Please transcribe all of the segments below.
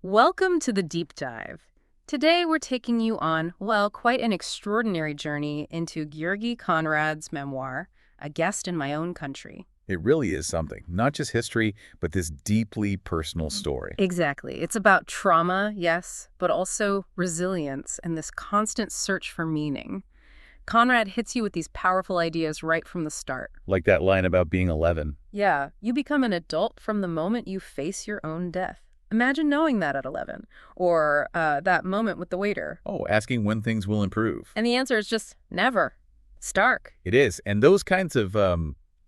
Welcome to the deep dive. Today we're taking you on, well, quite an extraordinary journey into George Konrád's memoir, A Guest in My Own Country. It really is something. Not just history, but this deeply personal story. Exactly. It's about trauma, yes, but also resilience and this constant search for meaning. Konrad hits you with these powerful ideas right from the start. Like that line about being 11. Yeah, you become an adult from the moment you face your own death. Imagine knowing that at 11, or that moment with the waiter. Oh, asking when things will improve. And the answer is just never. Stark. It is. And those kinds of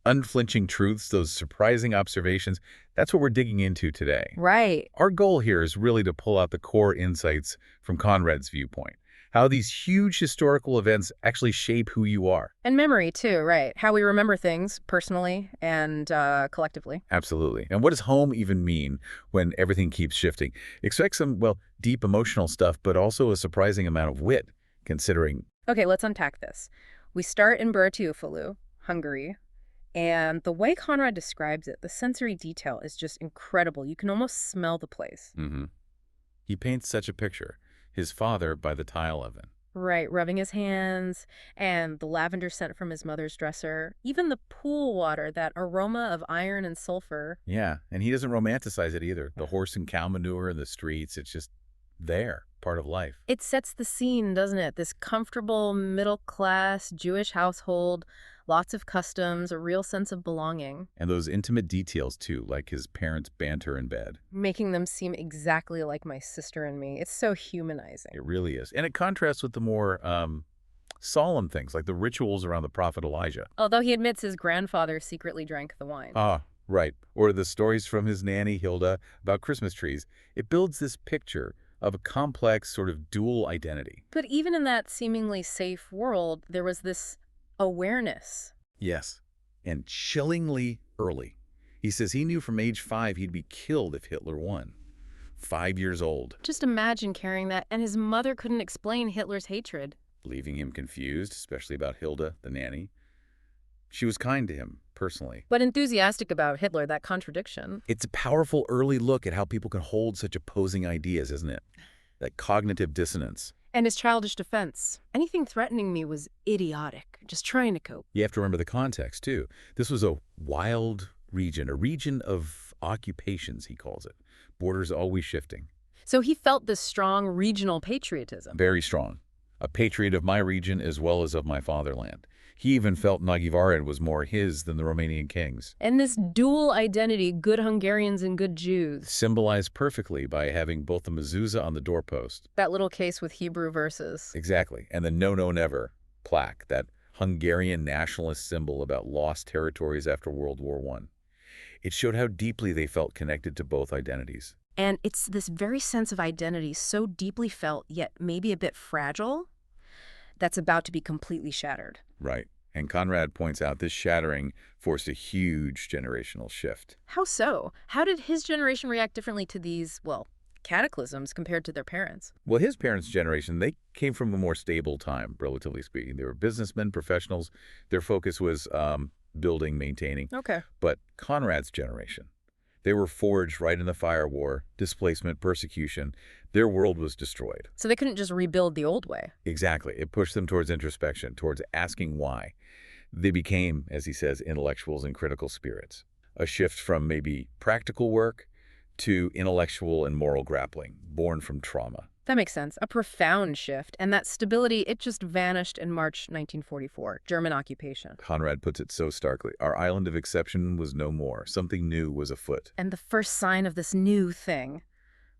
unflinching truths, those surprising observations, that's what we're digging into today. Right. Our goal here is really to pull out the core insights from Konrad's viewpoint. How these huge historical events actually shape who you are. And memory, too, right? How we remember things personally and collectively. Absolutely. And what does home even mean when everything keeps shifting? Expect some, well, deep emotional stuff, but also a surprising amount of wit, considering... Okay, let's unpack this. We start in Börötyöfalu, Hungary, and the way Konrad describes it, the sensory detail is just incredible. You can almost smell the place. He paints such a picture. His father by the tile oven. Right, rubbing his hands, and the lavender scent from his mother's dresser. Even the pool water, that aroma of iron and sulfur. Yeah, and he doesn't romanticize it either. The horse and cow manure in the streets, it's just there, part of life. It sets the scene, doesn't it? This comfortable, middle-class Jewish household, lots of customs, a real sense of belonging. And those intimate details, too, like his parents' banter in bed. Making them seem exactly like my sister and me. It's so humanizing. It really is. And it contrasts with the more solemn things, like the rituals around the prophet Elijah. Although he admits his grandfather secretly drank the wine. Ah, right. Or the stories from his nanny, Hilda, about Christmas trees. It builds this picture of a complex sort of dual identity. But even in that seemingly safe world, there was this awareness. Yes, and chillingly early. He says he knew from age 5 he'd be killed if Hitler won. 5 years old. Just imagine carrying that, and his mother couldn't explain Hitler's hatred. Leaving him confused, especially about Hilda, the nanny. She was kind to him, personally. But enthusiastic about Hitler, that contradiction. It's a powerful early look at how people can hold such opposing ideas, isn't it? That cognitive dissonance. And his childish defense. Anything threatening me was idiotic, just trying to cope. You have to remember the context, too. This was a wild region, a region of occupations, he calls it. Borders always shifting. So he felt this strong regional patriotism. Very strong. A patriot of my region as well as of my fatherland. He even felt Nagyvarad was more his than the Romanian king's. And this dual identity, good Hungarians and good Jews. Symbolized perfectly by having both the mezuzah on the doorpost. That little case with Hebrew verses. Exactly. And the No, No, Never plaque, that Hungarian nationalist symbol about lost territories after World War I. It showed how deeply they felt connected to both identities. And it's this very sense of identity, so deeply felt, yet maybe a bit fragile, that's about to be completely shattered. Right. And Konrad points out this shattering forced a huge generational shift. How so? How did his generation react differently to these, well, cataclysms compared to their parents? Well, his parents' generation, they came from a more stable time, relatively speaking. They were businessmen, professionals. Their focus was building, maintaining. Okay. But Konrad's generation, they were forged right in the fire war, displacement, persecution. Their world was destroyed. So they couldn't just rebuild the old way. Exactly. It pushed them towards introspection, towards asking why. They became, as he says, intellectuals and critical spirits. A shift from maybe practical work to intellectual and moral grappling, born from trauma. That makes sense. A profound shift. And that stability, it just vanished in March 1944, German occupation. Konrad puts it so starkly. Our island of exception was no more. Something new was afoot. And the first sign of this new thing,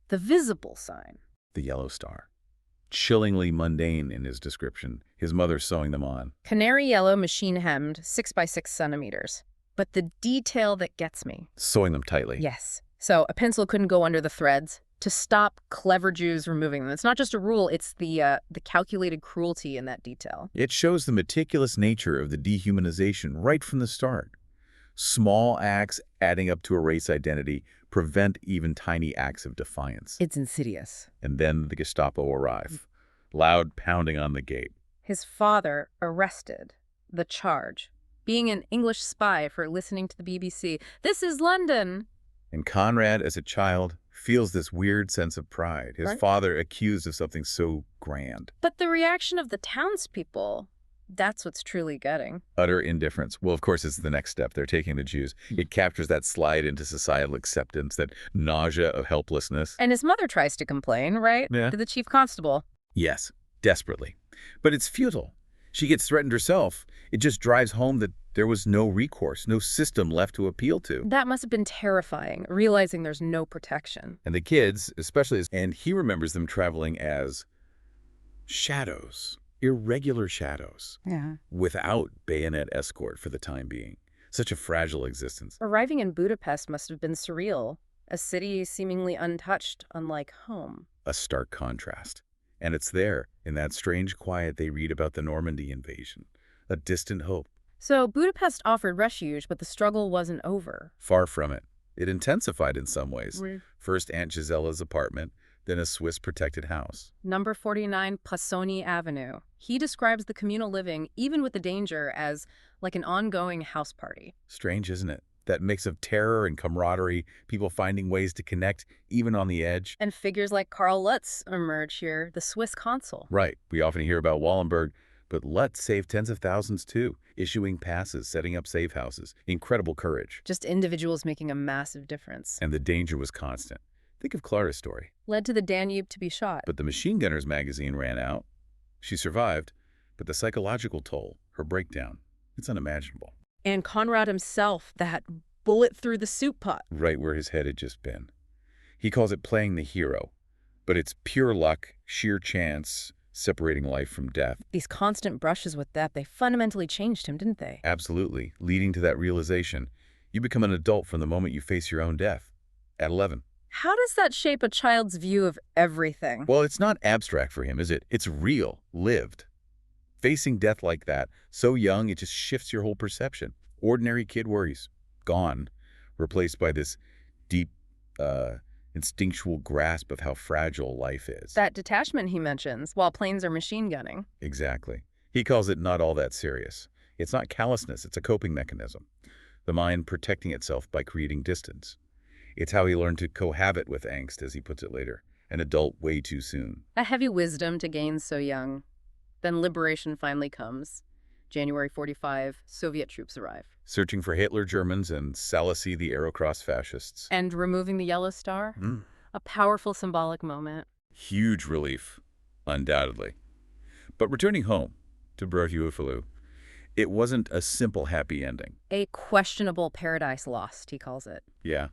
the visible sign. The yellow star. Chillingly mundane in his description. His mother sewing them on. Canary yellow, machine hemmed, 6 by 6 centimeters. But the detail that gets me. Sewing them tightly. Yes. So a pencil couldn't go under the threads to stop clever Jews removing them. It's not just a rule, it's the calculated cruelty in that detail. It shows the meticulous nature of the dehumanization right from the start. Small acts adding up to a race identity prevent even tiny acts of defiance. It's insidious. And then the Gestapo arrive, loud pounding on the gate. His father arrested. The charge. Being an English spy for listening to the BBC. This is London. And Konrad, as a child, feels this weird sense of pride. His Right. father accused of something so grand. But the reaction of the townspeople, that's what's truly gutting. Utter indifference. Well, of course, it's the next step. They're taking the Jews. It captures that slide into societal acceptance, that nausea of helplessness. And his mother tries to complain, right? Yeah. To the chief constable. Yes, desperately. But it's futile. She gets threatened herself. It just drives home that there was no recourse, no system left to appeal to. That must have been terrifying, realizing there's no protection. And the kids, especially, and he remembers them traveling as shadows, irregular shadows, Yeah. without bayonet escort for the time being. Such a fragile existence. Arriving in Budapest must have been surreal, a city seemingly untouched, unlike home. A stark contrast. And it's there, in that strange quiet they read about the Normandy invasion. A distant hope. So Budapest offered refuge, but the struggle wasn't over. Far from it. It intensified in some ways. Right. First Aunt Gisella's apartment, then a Swiss-protected house. Number 49 Passoni Avenue. He describes the communal living, even with the danger, as like an ongoing house party. Strange, isn't it? That mix of terror and camaraderie, people finding ways to connect, even on the edge. And figures like Karl Lutz emerge here, the Swiss consul. Right. We often hear about Wallenberg, but Lutz saved tens of thousands too, issuing passes, setting up safe houses. Incredible courage. Just individuals making a massive difference. And the danger was constant. Think of Clara's story. Led to the Danube to be shot. But the Machine Gunners magazine ran out. She survived, but the psychological toll, her breakdown, it's unimaginable. And Konrad himself, that bullet through the soup pot. Right where his head had just been. He calls it playing the hero, but it's pure luck, sheer chance, separating life from death. These constant brushes with death, they fundamentally changed him, didn't they? Absolutely, leading to that realization. You become an adult from the moment you face your own death. At 11. How does that shape a child's view of everything? Well, it's not abstract for him, is it? It's real, lived. Facing death like that, so young, it just shifts your whole perception. Ordinary kid worries, gone, replaced by this deep, instinctual grasp of how fragile life is. That detachment he mentions, while planes are machine gunning. Exactly. He calls it not all that serious. It's not callousness, it's a coping mechanism. The mind protecting itself by creating distance. It's how he learned to cohabit with angst, as he puts it later, an adult way too soon. A heavy wisdom to gain so young. Then liberation finally comes. January 45, Soviet troops arrive. Searching for Hitler Germans and Salasy the Aerocross fascists. And removing the yellow star? A powerful symbolic moment. Huge relief, undoubtedly. But returning home to Brătiufalu, it wasn't a simple happy ending. A questionable paradise lost, he calls it. Yeah.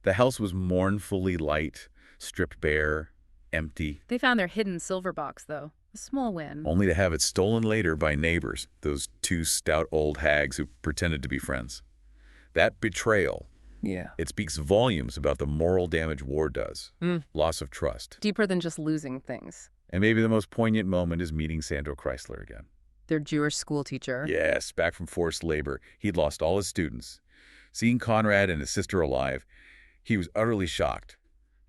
The house was mournfully light, stripped bare, empty. They found their hidden silver box, though. A small win. Only to have it stolen later by neighbors, those two stout old hags who pretended to be friends. That betrayal, it speaks volumes about the moral damage war does. Loss of trust. Deeper than just losing things. And maybe the most poignant moment is meeting Sandro Chrysler again. Their Jewish school teacher. Yes, back from forced labor. He'd lost all his students. Seeing Konrad and his sister alive, he was utterly shocked.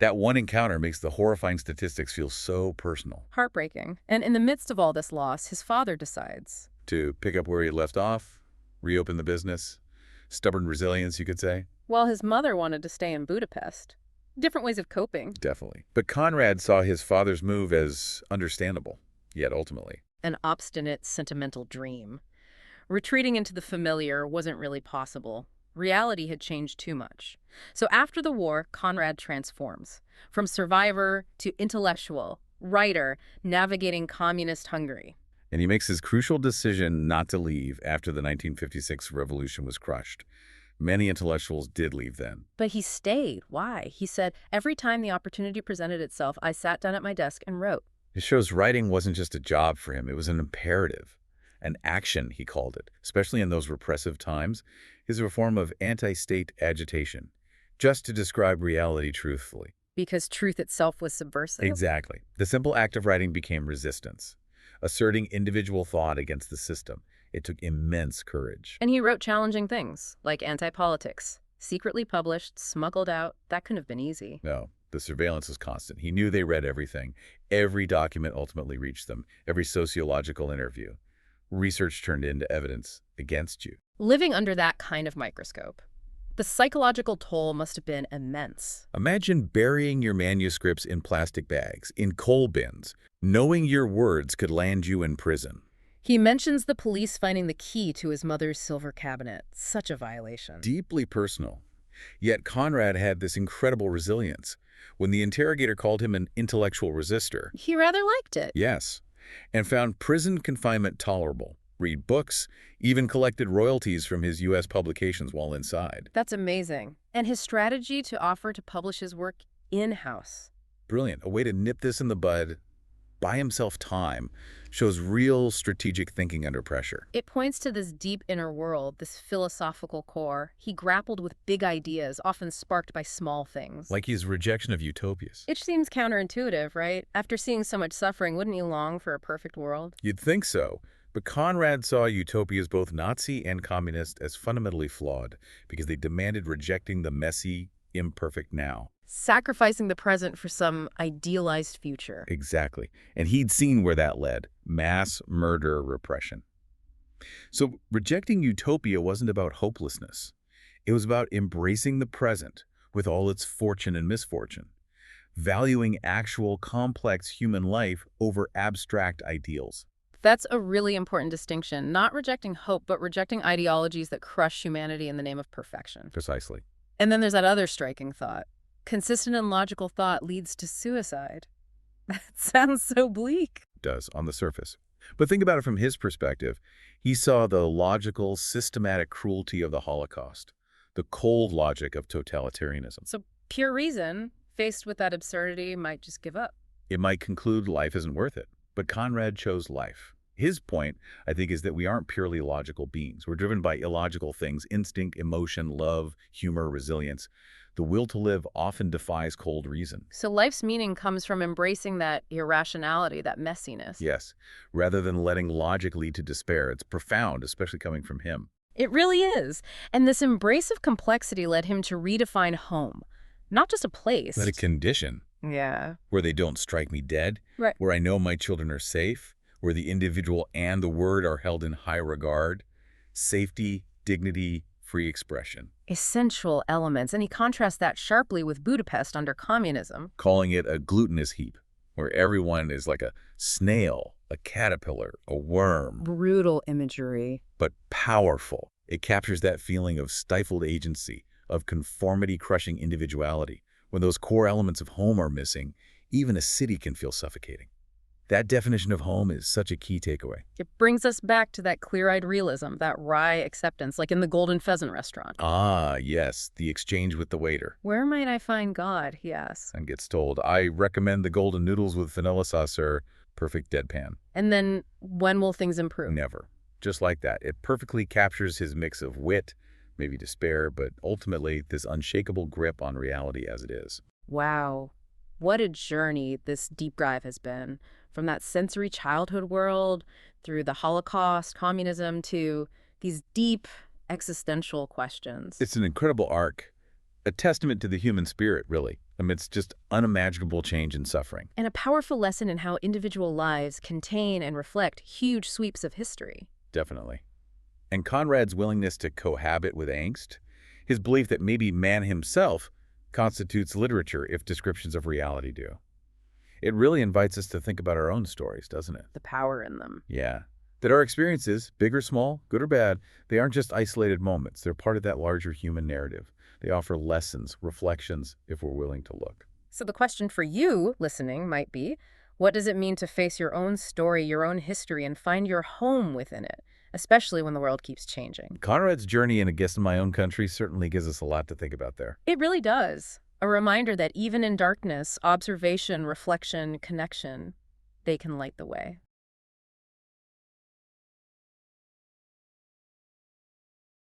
That one encounter makes the horrifying statistics feel so personal. Heartbreaking. And in the midst of all this loss, his father decides to pick up where he left off, reopen the business. Stubborn resilience, you could say. While his mother wanted to stay in Budapest. Different ways of coping. Definitely. But Konrad saw his father's move as understandable, yet ultimately. An obstinate, sentimental dream. Retreating into the familiar wasn't really possible. Reality had changed too much. So after the war, Konrad transforms. From survivor to intellectual, writer, navigating communist Hungary. And he makes his crucial decision not to leave after the 1956 revolution was crushed. Many intellectuals did leave then. But he stayed. Why? He said, every time the opportunity presented itself, I sat down at my desk and wrote. It shows writing wasn't just a job for him. It was an imperative. An action, he called it, especially in those repressive times, is a form of anti-state agitation, just to describe reality truthfully. Because truth itself was subversive? Exactly. The simple act of writing became resistance, asserting individual thought against the system. It took immense courage. And he wrote challenging things, like anti-politics. Secretly published, smuggled out. That couldn't have been easy. No, the surveillance was constant. He knew they read everything. Every document ultimately reached them, every sociological interview. Research turned into evidence against you. Living under that kind of microscope, The psychological toll must have been immense. Imagine burying your manuscripts in plastic bags, in coal bins, knowing your words could land you in prison. He mentions the police finding the key to his mother's silver cabinet. Such a violation. Deeply personal. Yet Konrad had this incredible resilience. When the interrogator called him an intellectual resistor, He rather liked it. yes, and found prison confinement tolerable, read books, even collected royalties from his U.S. publications while inside. That's amazing. And his strategy to offer to publish his work in-house. Brilliant. A way to nip this in the bud, buy himself time, shows real strategic thinking under pressure. It points to this deep inner world, this philosophical core. He grappled with big ideas, often sparked by small things. Like his rejection of utopias. It seems counterintuitive, right? After seeing so much suffering, wouldn't you long for a perfect world? You'd think so, but Konrad saw utopias, both Nazi and communist, as fundamentally flawed because they demanded rejecting the messy, imperfect now. Sacrificing the present for some idealized future. Exactly. And he'd seen where that led. Mass murder repression. So rejecting utopia wasn't about hopelessness. It was about embracing the present with all its fortune and misfortune. Valuing actual complex human life over abstract ideals. That's a really important distinction. Not rejecting hope, but rejecting ideologies that crush humanity in the name of perfection. Precisely. And then there's that other striking thought. Consistent and logical thought leads to suicide. That sounds so bleak. Does on the surface. But think about it from his perspective. He saw the logical, systematic cruelty of the Holocaust, the cold logic of totalitarianism. So pure reason, faced with that absurdity, might just give up. It might conclude life isn't worth it, but Konrad chose life. His point, I think, is that we aren't purely logical beings. We're driven by illogical things: instinct, emotion, love, humor, resilience. The will to live often defies cold reason. So life's meaning comes from embracing that irrationality, that messiness. Yes, rather than letting logic lead to despair. It's profound, especially coming from him. It really is. And this embrace of complexity led him to redefine home. Not just a place. But a condition Yeah. where they don't strike me dead, Right. where I know my children are safe, where the individual and the word are held in high regard, safety, dignity, free expression. Essential elements. And he contrasts that sharply with Budapest under communism. Calling it a glutinous heap, where everyone is like a snail, a caterpillar, a worm, Brutal imagery. but powerful. It captures that feeling of stifled agency, of conformity-crushing individuality. When those core elements of home are missing, even a city can feel suffocating. That definition of home is such a key takeaway. It brings us back to that clear-eyed realism, that wry acceptance, like in the Golden Pheasant restaurant. Ah, yes, the exchange with the waiter. Where might I find God, he asks. And gets told, I recommend the golden noodles with vanilla sauce, sir. Perfect deadpan. And then, when will things improve? Never. Just like that. It perfectly captures his mix of wit, maybe despair, but ultimately this unshakable grip on reality as it is. Wow. What a journey this deep dive has been. From that sensory childhood world, through the Holocaust, communism, to these deep existential questions. It's an incredible arc, a testament to the human spirit, really, amidst just unimaginable change and suffering. And a powerful lesson in how individual lives contain and reflect huge sweeps of history. Definitely. And Konrad's willingness to cohabit with angst, his belief that maybe man himself constitutes literature if descriptions of reality do. It really invites us to think about our own stories, doesn't it? The power in them. Yeah. That our experiences, big or small, good or bad, they aren't just isolated moments. They're part of that larger human narrative. They offer lessons, reflections, if we're willing to look. So the question for you, listening, might be, what does it mean to face your own story, your own history, and find your home within it, especially when the world keeps changing? Konrad's journey in A Guest in My Own Country certainly gives us a lot to think about there. It really does. A reminder that even in darkness, observation, reflection, connection, they can light the way.